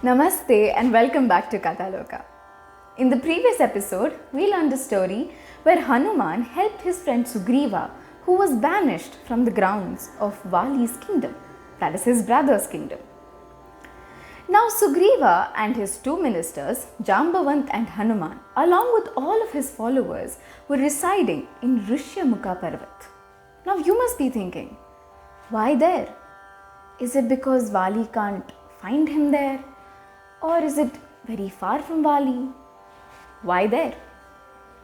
Namaste and welcome back to Kathaloka. In the previous episode, we learned a story where Hanuman helped his friend Sugreeva, who was banished from the grounds of Vaali's kingdom, that is his brother's kingdom. Now Sugreeva and his two ministers, Jambavan and Hanuman, along with all of his followers, were residing in Rishyamukha parvath. Now you must be thinking, why there? Is it because Vaali can't find him there? Or is it very far from Vaali? Why there?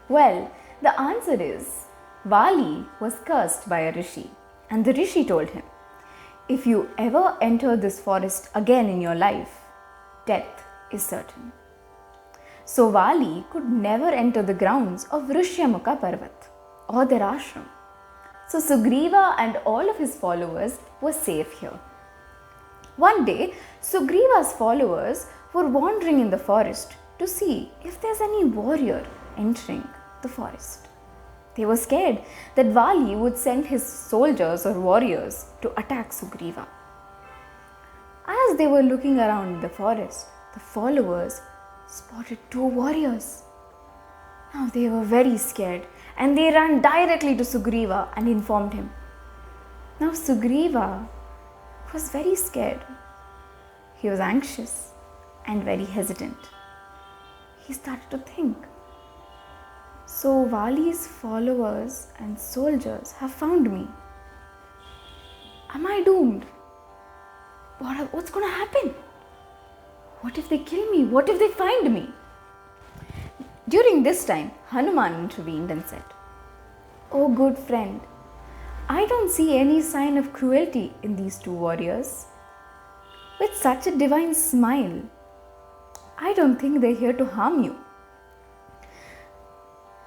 Well, the answer is Vaali was cursed by a rishi, and the rishi told him, if you ever enter this forest again in your life, death is certain. So Vaali could never enter the grounds of Rishyamukha parvath or their ashram. So Sugreeva and all of his followers were safe here. One day, Sugreva's followers were wandering in the forest to see if there's any warrior entering the forest. They were scared that Vaali would send his soldiers or warriors to attack Sugreeva. As they were looking around the forest, the followers spotted two warriors. Now they were very scared and they ran directly to Sugreeva and informed him. Now Sugreeva was very scared. He was anxious and very hesitant. He started to think. So Vaali's followers and soldiers have found me. Am I doomed? What's going to happen? What if they kill me? What if they find me? During this time, Hanuman intervened and said, "Oh good friend, I don't see any sign of cruelty in these two warriors. With such a divine smile, I don't think they're here to harm you.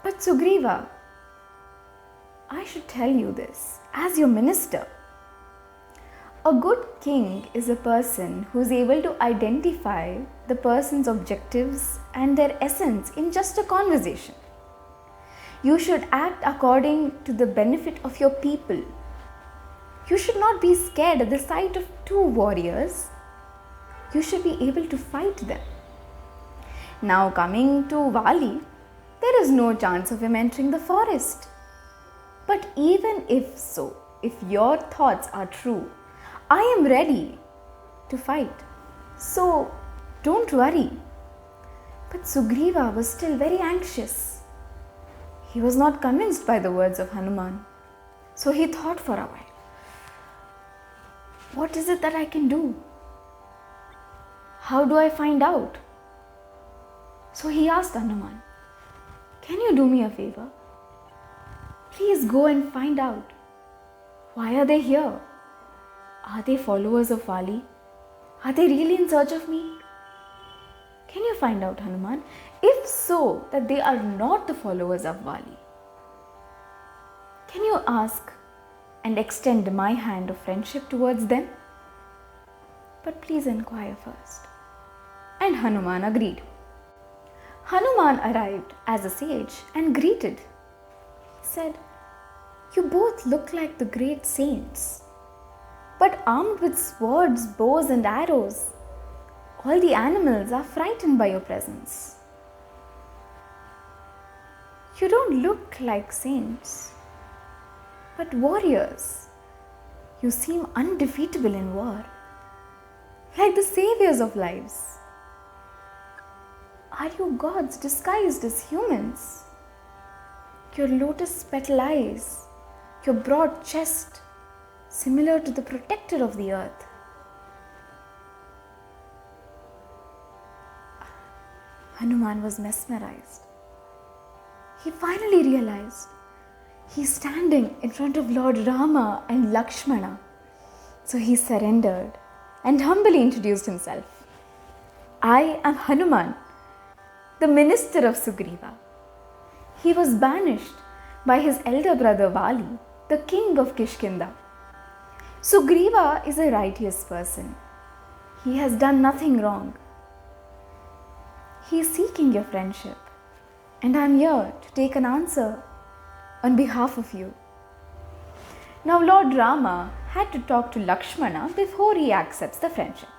But Sugreeva, I should tell you this as your minister. A good king is a person who is able to identify the person's objectives and their essence in just a conversation. You should act according to the benefit of your people. You should not be scared at the sight of two warriors. You should be able to fight them. Now coming to Vaali, there is no chance of him entering the forest. But even if so, if your thoughts are true, I am ready to fight. So don't worry." But Sugreeva was still very anxious. He was not convinced by the words of Hanuman. So he thought for a while. What is it that I can do? How do I find out? So he asked Hanuman, "Can you do me a favor? Please go and find out. Why are they here? Are they followers of Vaali? Are they really in search of me? Can you find out, Hanuman, if so, that they are not the followers of Vaali? Can you ask and extend my hand of friendship towards them? But please inquire first." And Hanuman agreed. Hanuman arrived as a sage and greeted. He said, "You both look like the great saints, but armed with swords, bows and arrows. All the animals are frightened by your presence. You don't look like saints, but warriors. You seem undefeatable in war, like the saviors of lives. Are you gods disguised as humans? Your lotus petal eyes, your broad chest, similar to the protector of the earth." Hanuman was mesmerized. He finally realized he's standing in front of Lord Rama and Lakshmana. So he surrendered and humbly introduced himself. "I am Hanuman, the minister of Sugreeva. He was banished by his elder brother Vaali, the king of Kishkinda. Sugreeva is a righteous person. He has done nothing wrong. He is seeking your friendship, and I am here to take an answer on behalf of you." Now Lord Rama had to talk to Lakshmana before he accepts the friendship.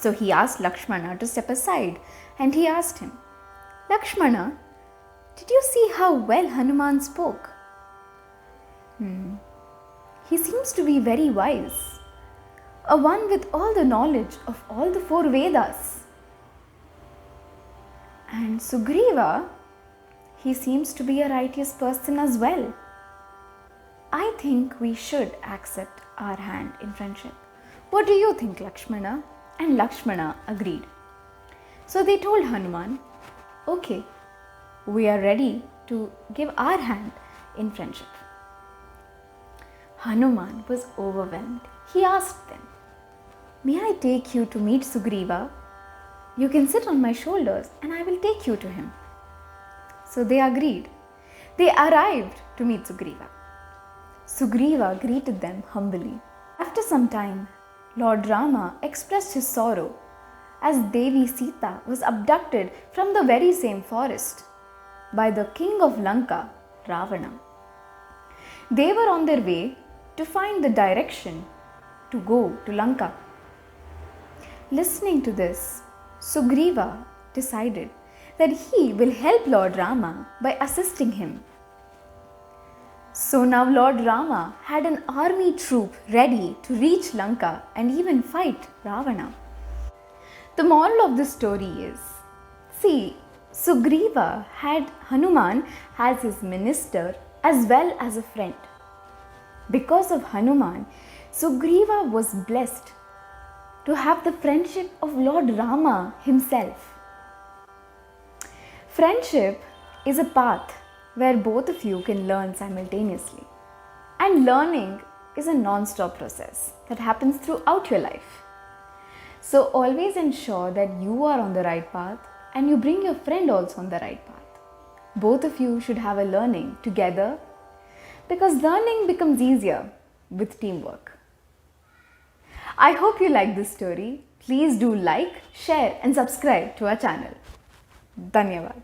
So he asked Lakshmana to step aside and he asked him, Lakshmana, did you see how well Hanuman spoke? He seems to be very wise, a one with all the knowledge of all the 4 Vedas. And Sugreeva, he seems to be a righteous person as well. I think we should accept our hand in friendship. What do you think, Lakshmana? And Lakshmana agreed. So they told Hanuman, okay, we are ready to give our hand in friendship. Hanuman was overwhelmed. He asked them, may I take you to meet Sugreeva? You can sit on my shoulders and I will take you to him. So they agreed. They arrived to meet Sugreeva. Sugreeva greeted them humbly. After some time, Lord Rama expressed his sorrow as Devi Sita was abducted from the very same forest by the king of Lanka, Ravana. They were on their way to find the direction to go to Lanka. Listening to this, Sugreeva decided that he will help Lord Rama by assisting him. So now Lord Rama had an army troop ready to reach Lanka and even fight Ravana. The moral of this story is, see, Sugreeva had Hanuman as his minister as well as a friend. Because of Hanuman, Sugreeva was blessed to have the friendship of Lord Rama himself. Friendship is a path where both of you can learn simultaneously. And learning is a non-stop process that happens throughout your life. So always ensure that you are on the right path and you bring your friend also on the right path. Both of you should have a learning together because learning becomes easier with teamwork. I hope you like this story. Please do like, share and subscribe to our channel. Dhanyavad.